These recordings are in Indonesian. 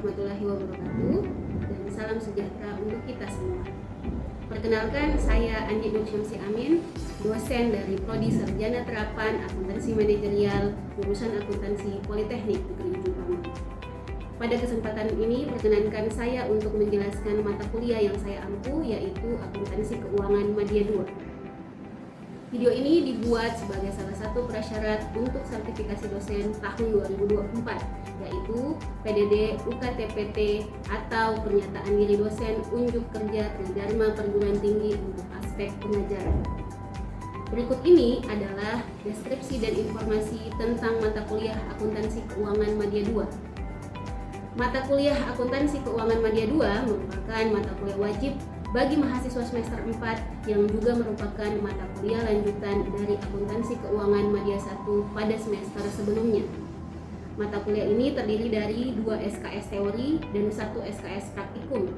warahmatullahi wabarakatuh, dan salam sejahtera untuk kita semua. Perkenalkan, saya Andi Nur Syamsi Amin, dosen dari Prodi Sarjana Terapan Akuntansi Manajerial, jurusan Akuntansi Politeknik Negeri Ujung Pandang. Pada kesempatan ini, perkenankan saya untuk menjelaskan mata kuliah yang saya ampu, yaitu Akuntansi Keuangan Madya 2. Video ini dibuat sebagai salah satu prasyarat untuk sertifikasi dosen tahun 2024, yaitu PDD UKTPT atau Pernyataan Diri Dosen Unjuk Kerja Tridharma Perguruan Tinggi untuk aspek pengajaran. Berikut ini adalah deskripsi dan informasi tentang mata kuliah Akuntansi Keuangan Madya 2. Mata kuliah Akuntansi Keuangan Madya 2 merupakan mata kuliah wajib bagi mahasiswa semester 4 yang juga merupakan mata kuliah lanjutan dari Akuntansi Keuangan Madya 1 pada semester sebelumnya. Mata kuliah ini terdiri dari 2 SKS teori dan 1 SKS praktikum.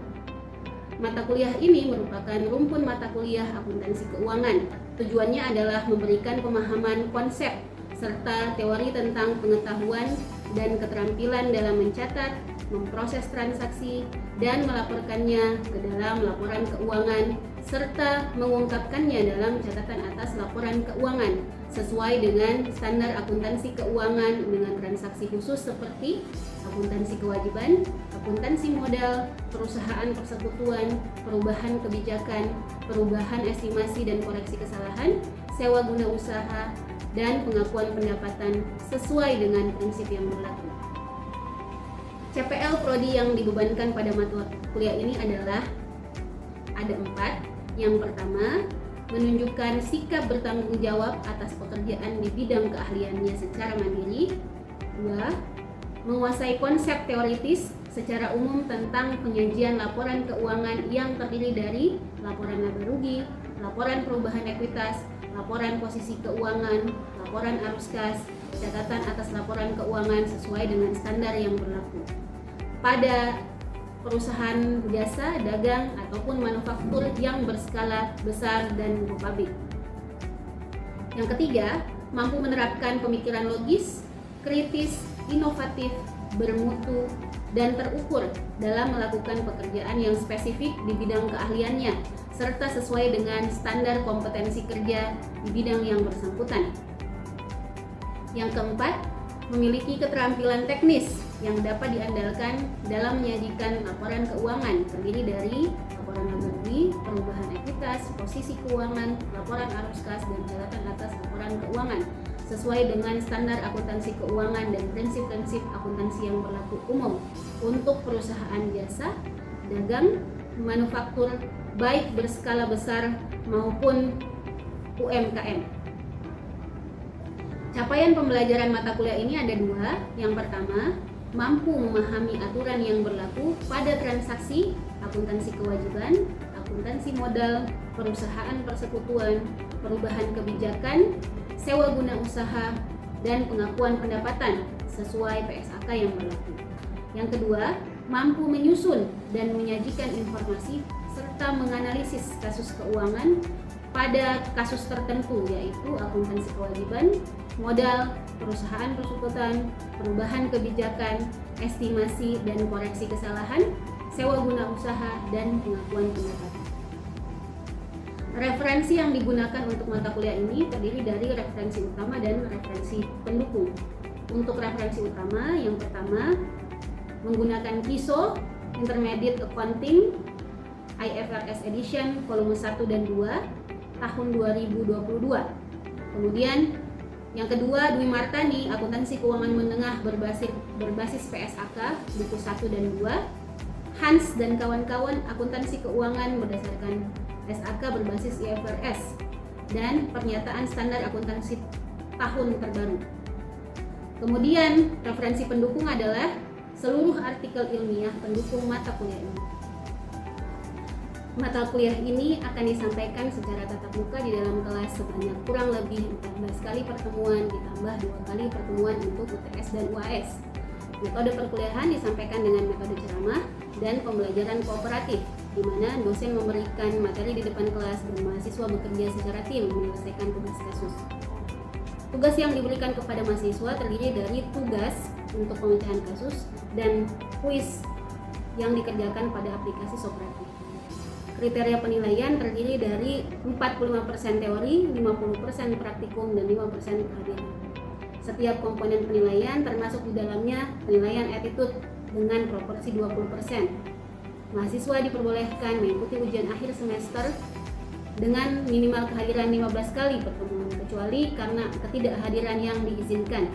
Mata kuliah ini merupakan rumpun mata kuliah akuntansi keuangan. Tujuannya adalah memberikan pemahaman konsep serta teori tentang pengetahuan dan keterampilan dalam mencatat, memproses transaksi, dan melaporkannya ke dalam laporan keuangan, serta mengungkapkannya dalam catatan atas laporan keuangan sesuai dengan standar akuntansi keuangan dengan transaksi khusus seperti akuntansi kewajiban, akuntansi modal, perusahaan persekutuan, perubahan kebijakan, perubahan estimasi dan koreksi kesalahan, sewa guna usaha, dan pengakuan pendapatan sesuai dengan prinsip yang berlaku. CPL Prodi yang dibebankan pada mata kuliah ini adalah ada 4. Yang pertama, menunjukkan sikap bertanggung jawab atas pekerjaan di bidang keahliannya secara mandiri. 2. Menguasai konsep teoritis secara umum tentang penyajian laporan keuangan yang terdiri dari laporan laba rugi, laporan perubahan ekuitas, laporan posisi keuangan, laporan arus kas, catatan atas laporan keuangan sesuai dengan standar yang berlaku pada perusahaan jasa, dagang, ataupun manufaktur yang berskala besar dan go public. Yang ketiga, mampu menerapkan pemikiran logis, kritis, inovatif, bermutu, dan terukur dalam melakukan pekerjaan yang spesifik di bidang keahliannya, serta sesuai dengan standar kompetensi kerja di bidang yang bersangkutan. Yang keempat, memiliki keterampilan teknis yang dapat diandalkan dalam menyajikan laporan keuangan terdiri dari laporan laba rugi, perubahan ekuitas, posisi keuangan, laporan arus kas, dan catatan atas laporan keuangan sesuai dengan standar akuntansi keuangan dan prinsip-prinsip akuntansi yang berlaku umum untuk perusahaan jasa, dagang, manufaktur baik berskala besar maupun UMKM. Capaian pembelajaran mata kuliah ini ada 2. Yang pertama, mampu memahami aturan yang berlaku pada transaksi akuntansi kewajiban, akuntansi modal, perusahaan persekutuan, perubahan kebijakan, sewa guna usaha, dan pengakuan pendapatan sesuai PSAK yang berlaku. Yang kedua, mampu menyusun dan menyajikan informasi serta menganalisis kasus keuangan pada kasus tertentu, yaitu akuntansi kewajiban, modal, perusahaan persekutuan, perubahan kebijakan, estimasi dan koreksi kesalahan, sewa guna usaha, dan pengakuan pendapatan. Referensi yang digunakan untuk mata kuliah ini terdiri dari referensi utama dan referensi pendukung. Untuk referensi utama, yang pertama, menggunakan KISO Intermediate Accounting IFRS Edition volume 1 dan 2 tahun 2022. Kemudian yang kedua, Dwi Martani, Akuntansi Keuangan Menengah berbasis PSAK, buku 1 dan 2. Hans dan kawan-kawan, Akuntansi Keuangan berdasarkan SAK berbasis IFRS, dan Pernyataan Standar Akuntansi tahun terbaru. Kemudian, referensi pendukung adalah seluruh artikel ilmiah pendukung mata kuliah ini. Mata kuliah ini akan disampaikan secara tatap muka di dalam kelas sebanyak kurang lebih 14 kali pertemuan ditambah 2 kali pertemuan untuk UTS dan UAS. Metode perkuliahan disampaikan dengan metode ceramah dan pembelajaran kooperatif, di mana dosen memberikan materi di depan kelas dan mahasiswa bekerja secara tim menyelesaikan tugas kasus. Tugas yang diberikan kepada mahasiswa terdiri dari tugas untuk pemecahan kasus dan kuis yang dikerjakan pada aplikasi Socrative. Kriteria penilaian terdiri dari 45% teori, 50% praktikum, dan 5% kehadiran. Setiap komponen penilaian termasuk di dalamnya penilaian attitude dengan proporsi 20%. Mahasiswa diperbolehkan mengikuti ujian akhir semester dengan minimal kehadiran 15 kali pertemuan, kecuali karena ketidakhadiran yang diizinkan.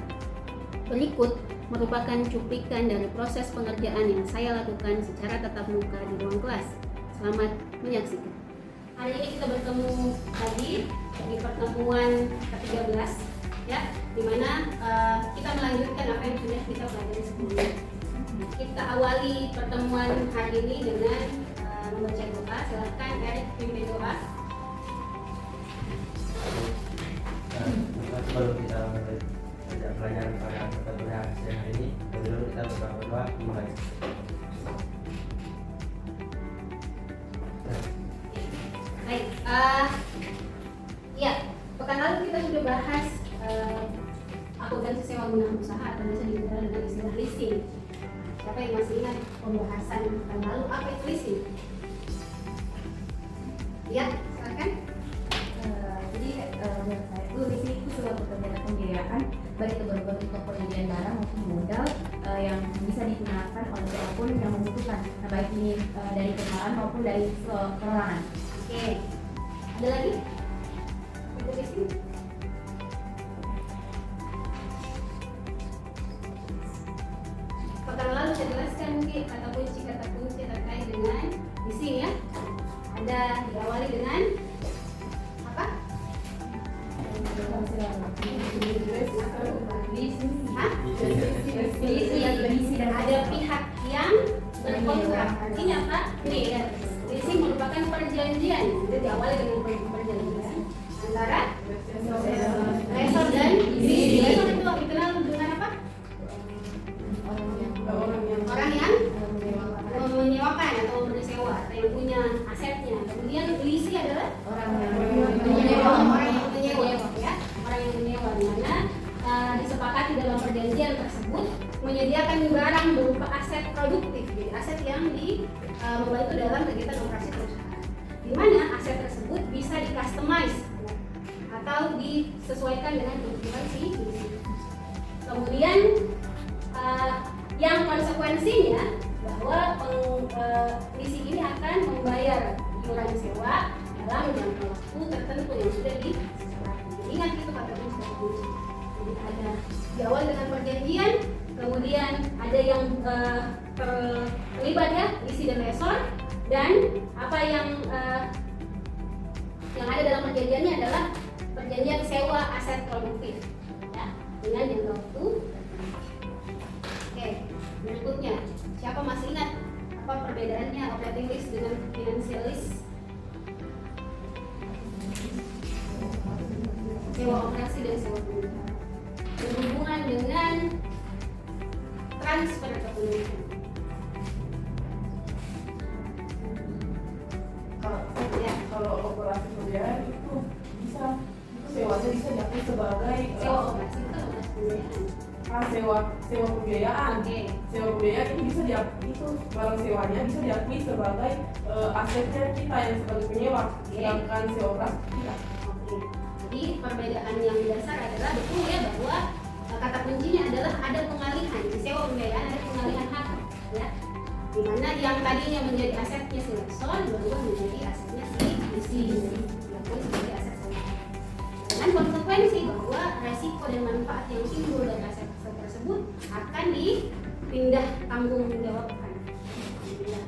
Berikut merupakan cuplikan dari proses pengerjaan yang saya lakukan secara tatap muka di ruang kelas. Selamat menyaksikan. Hari ini kita bertemu lagi di pertemuan ke-13, ya, di mana kita melanjutkan apa yang sudah kita pelajari sebelumnya. Kita awali pertemuan hari ini dengan membaca doa. Silakan Erik pimpin doa. Sebelum kita mulai pelajaran pada pertemuan siang hari ini, dulu kita berdoa dimulai. Baik, ya, pekan lalu kita sudah bahas akuntansi sewa guna usaha atau biasa dikenal dengan istilah leasing. Siapa yang masih ingat pembahasan pekan lalu apa itu leasing? Ya, silakan. Jadi menurut saya itu leasing itu sebuah pekerjaan pembiayaan baik itu berbentuk penyediaan barang maupun modal yang bisa digunakan oleh siapapun yang membutuhkan, baik ini dari perusahaan maupun dari perorangan. Oke, ada lagi? Itu leasing. Pekan lalu saya jelaskan mungkin kata kunci terkait dengan leasing, ya. Ada diawali dengan apa? Leasing ada pihak yang berkontrak. Ini apa? Ini ya. Leasing merupakan perjanjian. Itu diawali dengan perjanjian antara lessor dan leasing. Lessor itu dikenal dengan apa? Orang yang menyewakan atau memberi sewa atau yang punya asetnya. Kemudian leasing adalah orang yang menyewa, ya, orang yang menyewa, di mana disepakati dalam perjanjian tersebut menyediakan barang berupa aset produktif, jadi aset yang membantu dalam kegiatan operasi perusahaan, di mana aset tersebut bisa di-customize atau disesuaikan dengan kebutuhan si leasing. Kemudian yang konsekuensinya bahwa leasing ini akan membayar iuran sewa dalam jangka waktu tertentu yang sudah disepakati. Ingat itu kata kunci. Jadi ada diawal dengan perjanjian, kemudian ada yang terlibat, ya, leasing dan lessor, dan apa yang ada dalam perjanjiannya adalah perjanjian sewa aset produktif, ya, dengan jangka waktu. Oke, berikutnya, siapa masih ingat apa perbedaannya operating lease dengan financial lease? Sewa operasi dan sewa pemeliharaan berhubungan dengan transfer kepemilikan. Kalau operasi pembiayaan itu bisa, sewanya bisa diakui sebagai Sewa operasi itu operasi pembiayaan. sewa pembiayaan. Oke. Sewa pembiayaan ini bisa diakui, itu barang sewanya bisa diakui sebagai asetnya kita yang sebagai penyewa. Sedangkan sewa operasi tidak. Oke. Jadi perbedaan yang dasar adalah betul, ya, bahwa kata kuncinya adalah ada pengalihan. Di sewa pembiayaan ada pengalihan hak, ya, di mana yang tadinya menjadi asetnya si lessor berubah menjadi asetnya si leasing, diakui sebagai aset sewa. Dengan konsekuensi bahwa resiko dan manfaat yang timbul dari aset tersebut akan dipindah tanggung jawabkan.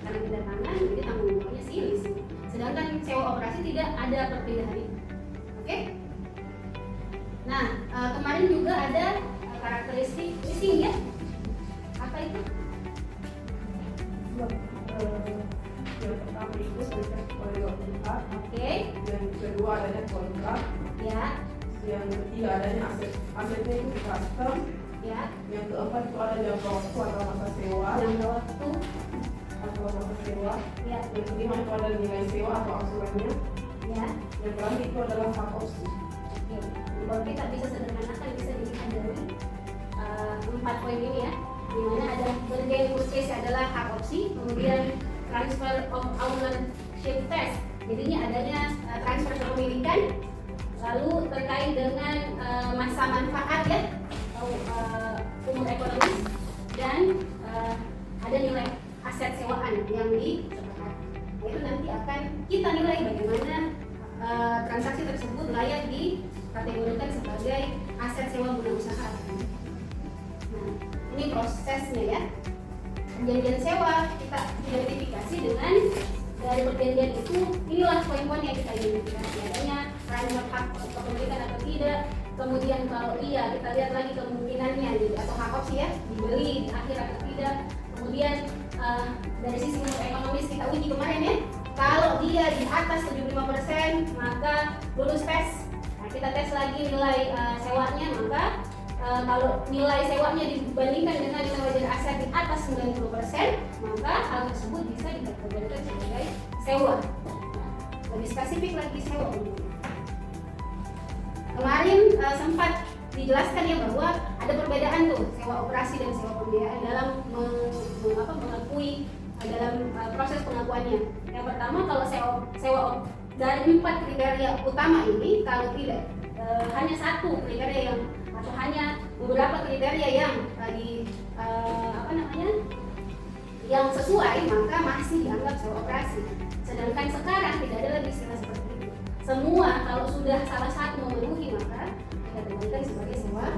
Karena pindah tangan, jadi tanggung jawabnya si leasing. Sedangkan sewa operasi tidak ada perpindahan itu. Oke? Nah, kemarin juga ada karakteristik leasing, ya. Apa itu? Yang pertama itu terikat oleh dua pihak. Oke. Yang kedua adanya kontrak. Ya. Yang ketiga adanya asetnya itu di custom. Ya. Yang keempat itu ada jangka waktu atau masa sewa. Jangka waktu. Atau masa sewa. Ya. Yang kelima itu ada nilai sewa atau angsurannya. Ya. Yang terakhir itu adalah hak opsi. Oke. Kalau kita bisa sederhanakan, bisa dilihat dari 4 poin ini, ya. di mana ada bergen purchase adalah hak opsi, kemudian transfer of ownership test, jadinya adanya transfer kepemilikan, lalu terkait dengan masa manfaat ya atau umur ekonomis, dan ada nilai aset sewaan yang disepakati. Itu nanti akan kita nilai bagaimana transaksi tersebut layak dikategorikan sebagai aset sewa guna usaha. Nah, ini prosesnya ya. Perjanjian sewa kita identifikasi dengan dari perjanjian itu, inilah poin-poin yang kita identifikasi, adanya transfer hak kepemilikan atau tidak, kemudian kalau iya kita lihat lagi kemungkinannya gitu, atau hak opsi ya, dibeli di akhir atau tidak, kemudian dari sisi umur ekonomis kita uji kemarin ya, kalau dia di atas 75% maka lulus tes. Nah, kita tes lagi nilai sewanya, maka kalau nilai sewanya dibandingkan dengan nilai wajar aset di atas 90%, maka hal tersebut bisa dikategorikan sebagai sewa. Lebih spesifik lagi sewa. Kemarin sempat dijelaskan ya bahwa ada perbedaan tuh sewa operasi dan sewa pembiayaan dalam mengakui dalam proses pengakuannya. Yang pertama, kalau sewa dari 4 kriteria utama ini, kalau tidak hanya satu kriteria yang atau hanya beberapa kriteria yang yang sesuai, maka masih dianggap sewa operasi. Sedangkan sekarang tidak ada lagi istilah seperti itu. Semua kalau sudah salah satu memenuhi maka dikategorikan sebagai sewa.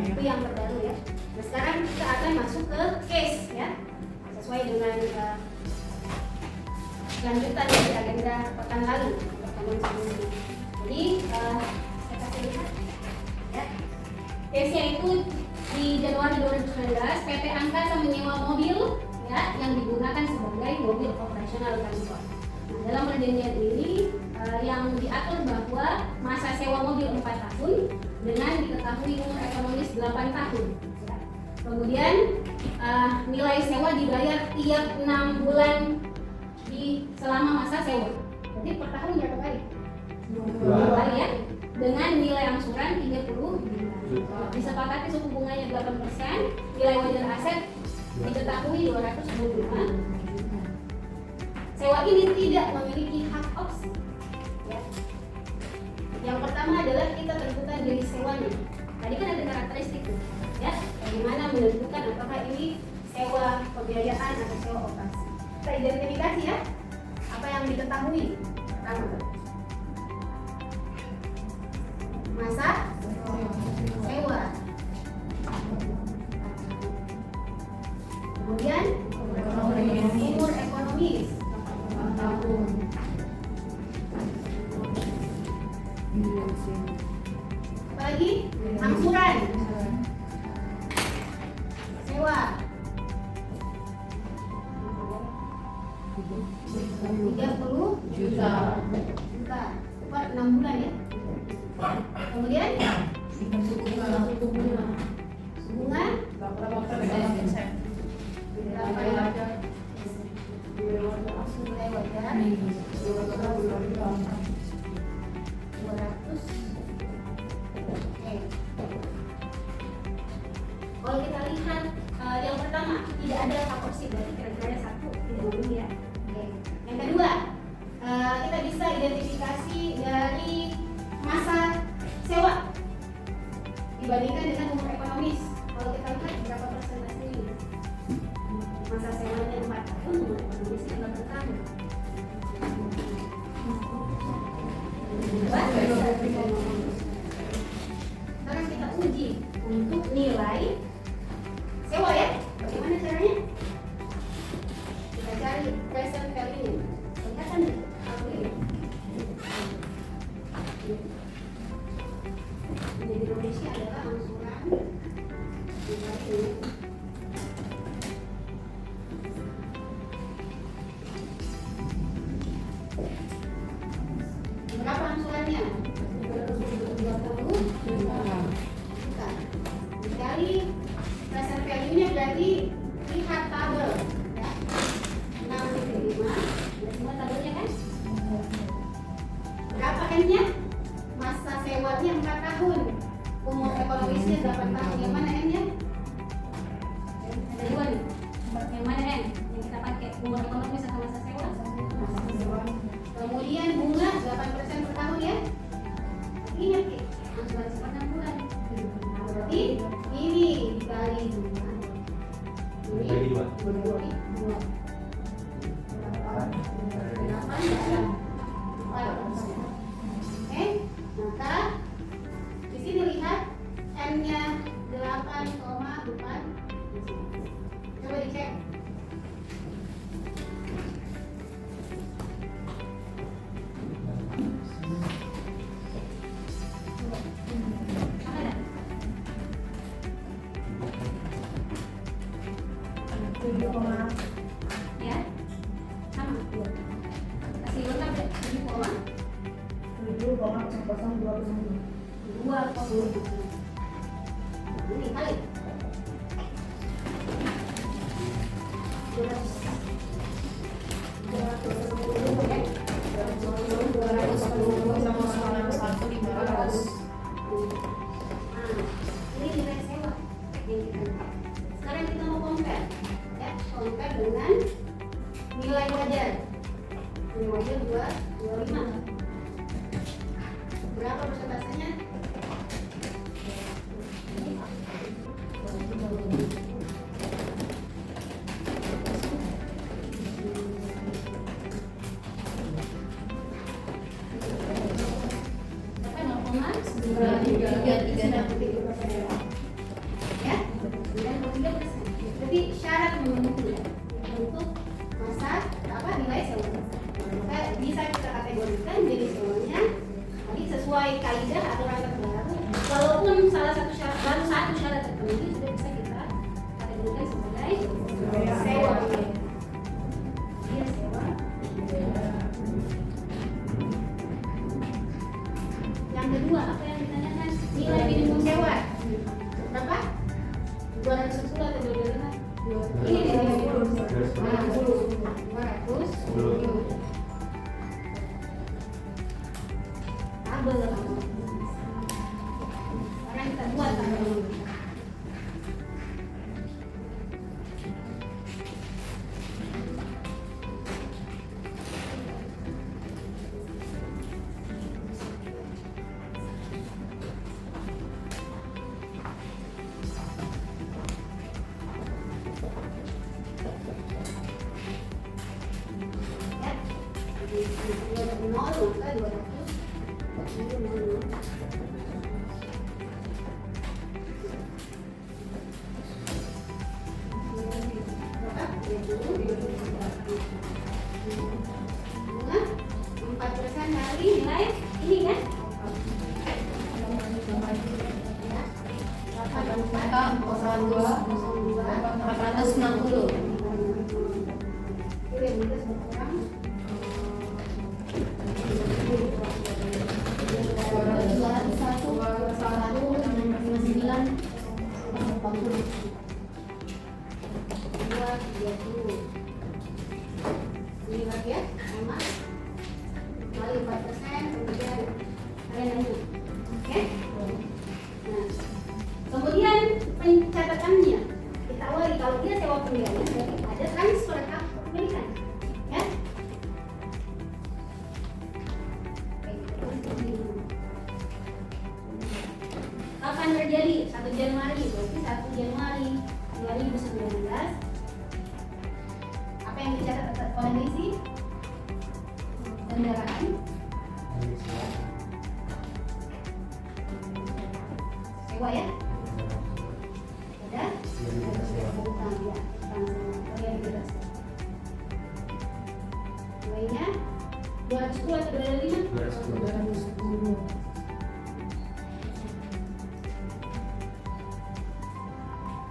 Itu yang terbaru ya. Nah, sekarang kita akan masuk ke case ya, sesuai dengan lanjutan dari agenda pekan lalu, pertemuan sebelumnya. Jadi saya kasih lihat ya. Case-nya itu di Januari 2019 PT Angkasa menyewa mobil ya yang digunakan sebagai mobil operasional kantor. Nah, dalam perjanjian ini yang diatur bahwa masa sewa mobil 4 tahun dengan diketahui umur ekonomis 8 tahun. Ya. Kemudian nilai sewa dibayar tiap 6 bulan selama masa sewa. Jadi per tahun berapa kali? 2 kali ya. Dengan nilai angsuran 30 juta. Disepakati suku bunganya 8%, nilai wajar aset diketahui 225. Sewa ini tidak memiliki hak opsi. Ya. Yang pertama adalah kita tentukan jenis sewanya. Tadi kan ada karakteristik tuh, ya. Bagaimana menentukan apakah ini sewa pembiayaan atau sewa operasi. Kita identifikasi ya, apa yang diketahui. Pertama, masa sewa. Kemudian umur ekonomis. Apalagi angsuran sewa 30 juta per 6 bulan ya. Kemudian suku bunga nilai wajar 200. Kalau kita lihat yang pertama tidak ada hak opsi, berarti kira-kira satu tidak memenuhi ya. Yang kedua, kita bisa identifikasi dari masa sewa dibandingkan dengan umur ekonomis. Kalau kita lihat berapa persentase ini? Masa sewanya 4 tahun, umur ekonomisnya 8 tahun. Sekarang kita uji untuk nilai sewa ya. Bagaimana caranya? Kita cari present value. Kelihatan nih, ini. Jadi Indonesia adalah angsuran nilai ini. Berapa angsurannya? 220 juta. Dari present value-nya berarti lihat tabel ya. 6,5 ada semua tabelnya kan? Berapa N-nya? Masa sewanya 4 tahun, umur ekonomisnya 8 tahun. Yang mana N-nya? Oke, maka di sini lihat M-nya 8,4. Coba dicek. Ya, sama. Kasih lengkap ya, 7,2. Ini kali. 200. Ini nilai sewa yang kita dapat. Sekarang kita mau compare, ya, compare dengan nilai wajar. Nilai wajar 25. Berapa persentasenya? Ya, 93%. Jadi syarat memenuhi untuk masa nilai sewa. Maka bisa kita kategorikan jadi sewanya tadi sesuai kaidah aturan terbaru. Walaupun salah satu syarat baru satu syarat terpenuhi sudah bisa kita kategorikan sebagai sewa. Iya, sewa. Yang kedua, apa yang ditanyakan? Nilai minimum sewa. Berapa? 210 atau 200? Ini nilai minimum sewa. 210. Tabel. Sekarang kita buat tabel. Bunga 4% dari nilai ini kan? 460. Lihat ya, sama kali 4%, kemudian kalian lanjut. Oke? Nah, kemudian pencatatannya kita awali kalau dia sewa pembiayaan berarti ada transfer hak kepemilikan, ya? Kapan terjadi? 1 Januari, berarti 1 Januari 2019. Apa yang dicatat kondisi kendaraan sewa ya? Ada? Bukan ya, loyalitas. Nilainya 210 atau 205? 210.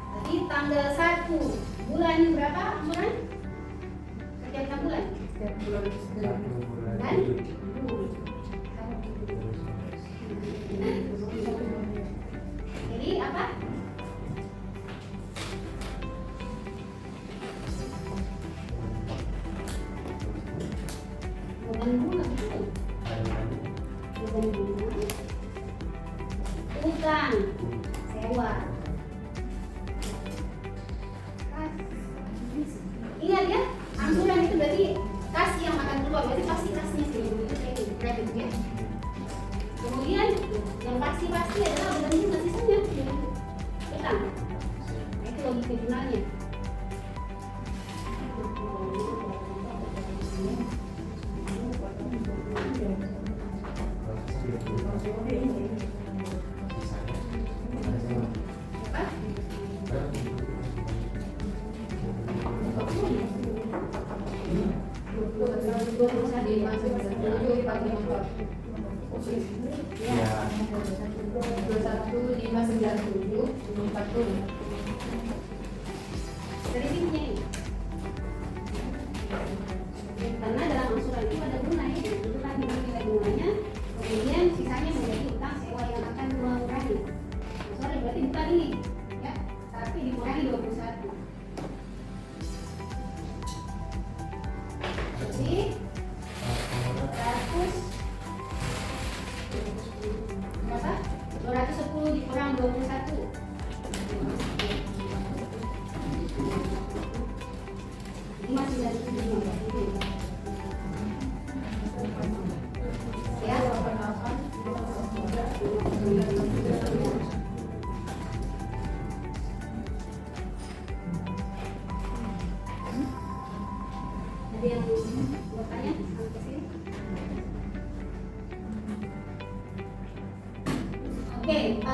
Tadi tanggal 1 bulan berapa angsuran? Setiap 6 bulan? Setiap bulan. 1 bulan. Dan? Jadi apa? Beban bunga betul. Beban bunga. Utang sewa. Ingat ya, angsuran itu berarti kas yang akan keluar, berarti pasti kasnya sendiri itu kayak kredit ya. Kemudian yang pasti adalah beban bunga sisanya utang. Nah, itu logika jurnalnya. Sisanya ada semua. Apa? Ya, 21.597.40. Dari sini ini. Karena dalam angsuran itu ada bunga ya, itu kan hilang nilai bunganya, kemudian sisanya menjadi utang sewa yang akan mengurangi. Sorry, berarti bukan ini, ya, tapi dikurangi 21. Jadi 100 berapa? 210 dikurang 21. Ini masih dari ya, ada yang bertanya sampai ke sini? Oke,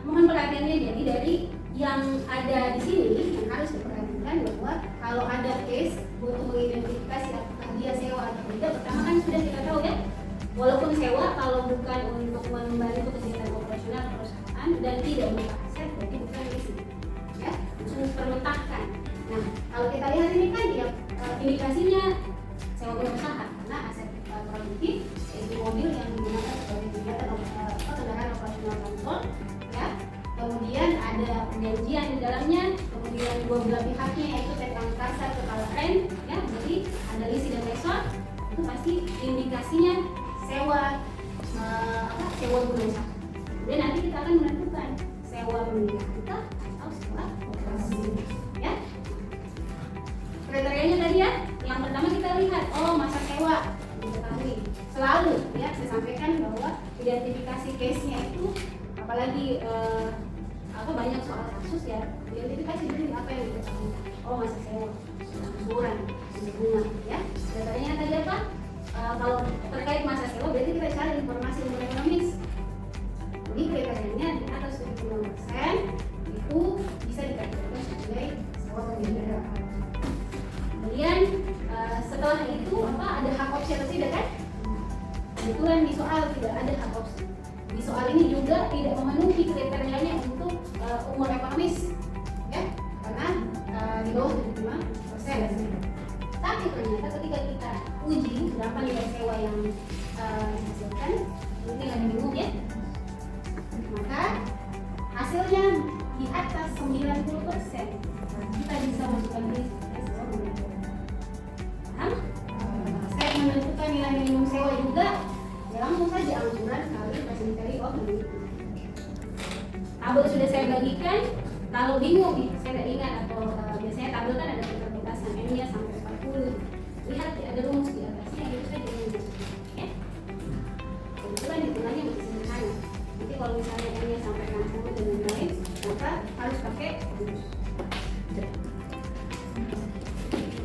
mohon perhatiannya jadi dari yang ada di sini yang harus diperhatikan bahwa kalau ada case butuh mengidentifikasi apakah dia sewa atau tidak. Pertama kan sudah kita tahu ya, walaupun sewa kalau bukan untuk membantu kegiatan operasional perusahaan dan tidak berupa aset berarti bukan leasing, ya, perletakan. Nah, kalau kita lihat ini kan ya indikasinya sewa berusaha karena aset produktif yaitu mobil yang digunakan sebagai kegiatan kendaraan operasional kontrol, ya. Kemudian ada perjanjian di dalamnya, kemudian dua belah pihaknya yaitu PT Angkasa Kepala Ren, ya, jadi ada leasing dan lesor, itu pasti indikasinya sewa sewa berusaha. Dan nanti kita akan menentukan sewa meningkat atau sewa operasi, ya. Kriterianya tadi ya, yang pertama kita lihat, oh masa sewa diketahui. Selalu ya saya sampaikan bahwa identifikasi case-nya itu apalagi banyak soal kasus ya, identifikasi dulu apa yang diketahui. Oh masa sewa, angsuran, bunga, ya. Kriterianya tadi apa? Kalau terkait masa sewa berarti kita cari informasi ekonomis. Jadi kriterianya di atas 75% itu bisa dikategorikan sebagai sewa pembiayaan. Kemudian setelah itu ada hak opsi atau tidak kan? Kebetulan di soal tidak ada hak opsi. Di soal ini juga tidak memenuhi kriterianya untuk umur ekonomis, ya, karena di bawah 75%. Tapi ternyata ketika kita uji berapa nilai sewa yang dihasilkan, ini tinggal bingung ya, maka hasilnya di atas 90%, kita bisa masukkan list sewa meningkat. Paham? Saya menentukan nilai minimum sewa juga, ya langsung saja angsuran kali persentasenya meningkat. Tabel sudah saya bagikan. Kalau bingung nih, saya tidak ingat atau biasanya tabel kan ada keterbatasan N-nya sampai 40. Lihat ada rumus di atasnya, itu saja yang dimasukin, ya. Kebetulan hitungannya masih sederhana. Nanti kalau misalnya N-nya sampai 60 dan lain-lain, maka harus pakai rumus.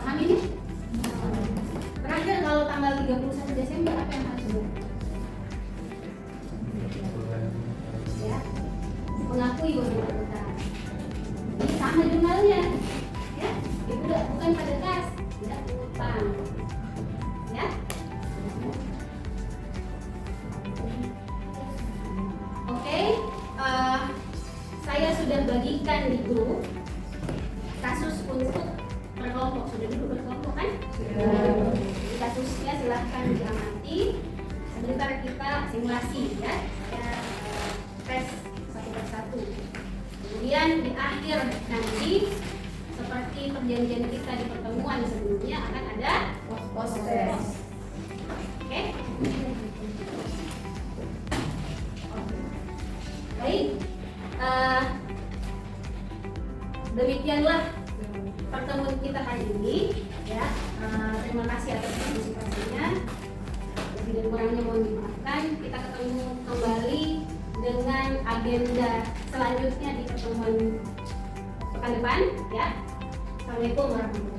Paham ini? Terakhir kalau tanggal 31 Desember apa yang harus dibuat? Ya, mengakui bahwa berutang. Ini sama jurnalnya, ya, itu bukan pada kas, tidak utang, ya. Oke, saya sudah bagikan di grup kasus untuk berkelompok. Sudah dulu berkelompok kan? Kasusnya silahkan diamati. Sebentar kita simulasi ya. Saya tes satu persatu. Kemudian di akhir nanti seperti perjanjian kita di pertemuan sebelumnya akan ada post test. Oke? Baik. Demikianlah pertemuan kita hari ini ya. Terima kasih atas partisipasinya. Lebih dan kurangnya mohon dimaafkan. Kita ketemu kembali dengan agenda selanjutnya di pertemuan pekan depan ya. Assalamualaikum warahmatullahi wabarakatuh.